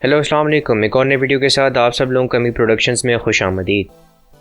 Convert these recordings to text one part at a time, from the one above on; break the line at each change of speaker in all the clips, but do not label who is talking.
Hello अस्सलाम वालेकुम। एक और नई वीडियो के साथ आप सब लोगों को कमी प्रोडक्शंस में खुश आमदीद।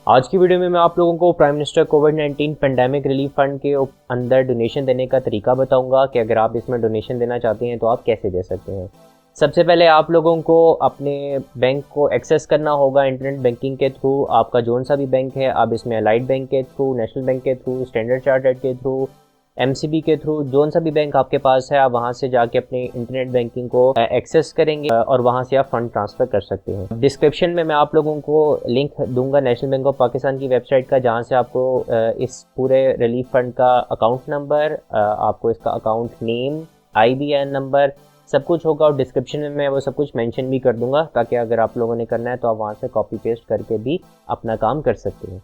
आज की वीडियो में मैं आप लोगों को प्राइम मिनिस्टर कोविड-19 पेंडेमिक रिलीफ फंड के अंदर डोनेशन देने का तरीका बताऊंगा कि अगर आप इसमें डोनेशन देना चाहते हैं तो आप कैसे दे सकते हैं। सबसे पहले आप लोगों को अपने बैंक को एक्सेस करना होगा इंटरनेट बैंकिंग के थ्रू। आपका जोन सा भी बैंक है, आप इसमें अलाइड बैंक के थ्रू, नेशनल बैंक के थ्रू, स्टैंडर्ड चार्टर्ड के थ्रू, एमसीबी के थ्रू, जोन सा भी बैंक आपके पास है, आप वहां से जाके अपने इंटरनेट बैंकिंग को एक्सेस करेंगे और वहां से आप फंड ट्रांसफ़र कर सकते हैं। डिस्क्रिप्शन में मैं आप लोगों को लिंक दूंगा नेशनल बैंक ऑफ पाकिस्तान की वेबसाइट का, जहां से आपको इस पूरे रिलीफ फंड का अकाउंट नंबर, आपको इसका अकाउंट नेम, IBAN नंबर सब कुछ होगा और डिस्क्रिप्शन में मैं वो सब कुछ मेंशन भी कर दूंगा, ताकि अगर आप लोगों ने करना है तो आप वहाँ से कॉपी पेस्ट करके भी अपना काम कर सकते हैं।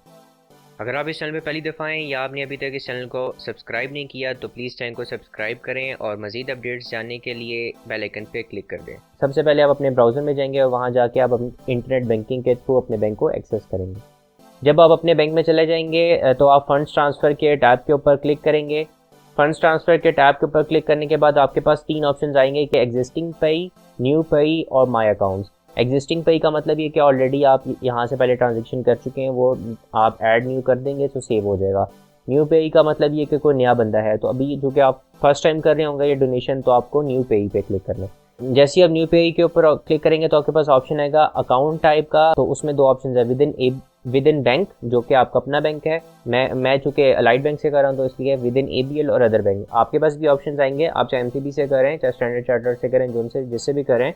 अगर आप इस चैनल पे पहली दफ़ा हैं या आपने अभी तक इस चैनल को सब्सक्राइब नहीं किया तो प्लीज़ चैनल को सब्सक्राइब करें और मज़ीद अपडेट्स जानने के लिए बेल आइकन पे क्लिक कर दें। सबसे पहले आप अपने ब्राउज़र में जाएंगे और वहाँ जाके आप इंटरनेट बैंकिंग के थ्रू अपने बैंक को एक्सेस करेंगे। जब आप अपने बैंक में चले जाएंगे तो आप फंड्स ट्रांसफ़र के टैब के ऊपर क्लिक करेंगे। फंड्स ट्रांसफ़र के टैब के ऊपर क्लिक करने के बाद आपके पास 3 ऑप्शन आएंगे कि एग्जिस्टिंग पे, न्यू पे और माई अकाउंट्स। एग्जिस्टिंग पे का मतलब ये कि ऑलरेडी आप यहाँ से पहले ट्रांजेक्शन कर चुके हैं, वो आप ऐड न्यू कर देंगे तो सेव हो जाएगा। न्यू पे का मतलब ये कि कोई नया बंदा है, तो अभी जो कि आप फर्स्ट टाइम कर रहे होंगे ये डोनेशन, तो आपको न्यू पे पे क्लिक करना है। जैसे ही आप न्यू पे के ऊपर क्लिक करेंगे तो आपके पास ऑप्शन आएगा अकाउंट टाइप का, तो उसमें 2 ऑप्शन है, विद इन बैंक जो कि आपका अपना बैंक है, मैं चूँकि अलाइड बैंक से कर रहा हूँ तो इसलिए विद इन ABL और अदर बैंक। आपके पास भी ऑप्शन आएंगे, आप चाहे MCB से करें, चाहे स्टैंडर्ड चार्टर्ड से करें, जोन से जिससे भी करें,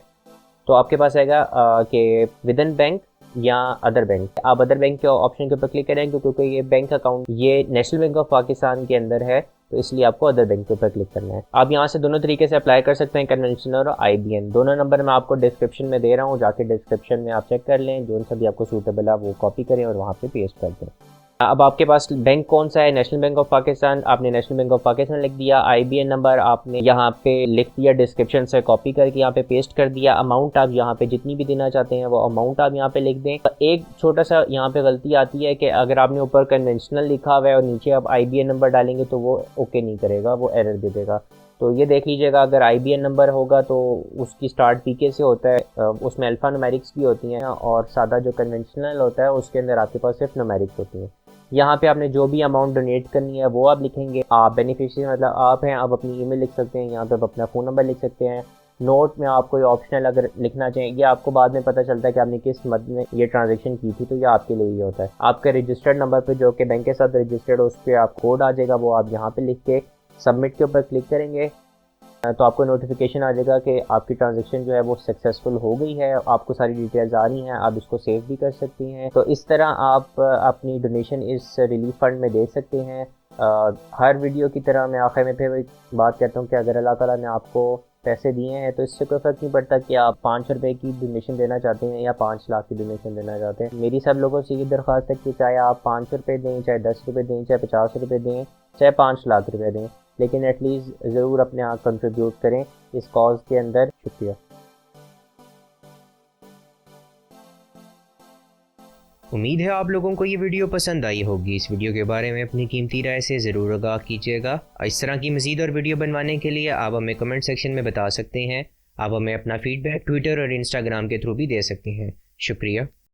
तो आपके पास आएगा कि विद इन बैंक या अदर बैंक। आप अदर बैंक के ऑप्शन के ऊपर क्लिक करें क्योंकि ये बैंक अकाउंट ये नेशनल बैंक ऑफ पाकिस्तान के अंदर है, तो इसलिए आपको अदर बैंक के ऊपर क्लिक करना है। आप यहाँ से दोनों तरीके से अप्लाई कर सकते हैं, कन्वेंशनल और IBAN। दोनों नंबर मैं आपको डिस्क्रिप्शन में दे रहा हूँ, जाके डिस्क्रिप्शन में आप चेक कर लें, जो सा भी आपको सूटेबल है वो कॉपी करें और वहाँ पे पेस्ट कर दें। अब आपके पास बैंक कौन सा है, नेशनल बैंक ऑफ पाकिस्तान, आपने नेशनल बैंक ऑफ पाकिस्तान लिख दिया। IBAN नंबर आपने यहाँ पे लिख दिया, डिस्क्रिप्शन से कॉपी करके यहाँ पे पेस्ट कर दिया। अमाउंट आप यहाँ पे जितनी भी देना चाहते हैं वो अमाउंट आप यहाँ पे लिख दें। एक छोटा सा यहाँ पे गलती आती है कि अगर आपने ऊपर कन्वेंशनल लिखा हुआ है और नीचे आप IBAN नंबर डालेंगे तो वो ओके नहीं करेगा, वो एरर दे देगा। तो ये देख लीजिएगा, अगर IBAN नंबर होगा तो उसकी स्टार्ट PK से होता है, उसमें अल्फ़ा न्यूमेरिक्स भी होती हैं, और सादा जो कन्वेंशनल होता है उसके अंदर आपके पास सिर्फ न्यूमेरिक्स होती हैं। यहाँ पे आपने जो भी अमाउंट डोनेट करनी है वो आप लिखेंगे। आप बेनिफिशियरी मतलब आप हैं, आप अपनी ईमेल लिख सकते हैं, यहाँ पे आप अपना फ़ोन नंबर लिख सकते हैं। नोट में आप कोई ऑप्शनल अगर लिखना चाहें, ये आपको बाद में पता चलता है कि आपने किस मद में ये ट्रांजैक्शन की थी, तो ये आपके लिए ही होता है। आपके रजिस्टर्ड नंबर पे जो कि बैंक के साथ रजिस्टर्ड हो, उस पर आप कोड आ जाएगा, वो आप यहाँ पे लिख के सबमिट के ऊपर क्लिक करेंगे तो आपको नोटिफिकेशन आ जाएगा कि आपकी ट्रांजैक्शन जो है वो सक्सेसफुल हो गई है। आपको सारी डिटेल्स आ रही हैं, आप इसको सेव भी कर सकती हैं। तो इस तरह आप अपनी डोनेशन इस रिलीफ फंड में दे सकते हैं। हर वीडियो की तरह मैं आखिर में फिर बात करता हूँ कि अगर अल्लाह ताला ने आपको पैसे दिए हैं तो इससे कोई फ़र्क नहीं पड़ता कि आप 5 रुपये की डोनेशन देना चाहते हैं या 5 लाख की डोनेशन देना चाहते हैं। मेरी सब लोगों से ये दरख्वास्त है कि चाहे आप 5 रुपये दें, चाहे 10 रुपये दें, चाहे 50 रुपये दें, चाहे 5 लाख रुपये दें, लेकिन एटलीस्ट ज़रूर अपने आप कंट्रीब्यूट करें इस कॉज के अंदर। शुक्रिया।
उम्मीद है आप लोगों को ये वीडियो पसंद आई होगी। इस वीडियो के बारे में अपनी कीमती राय से ज़रूर आगाह कीजिएगा। इस तरह की मज़ीद और वीडियो बनवाने के लिए आप हमें कमेंट सेक्शन में बता सकते हैं। आप हमें अपना फीडबैक ट्विटर और इंस्टाग्राम के थ्रू भी दे सकते हैं। शुक्रिया।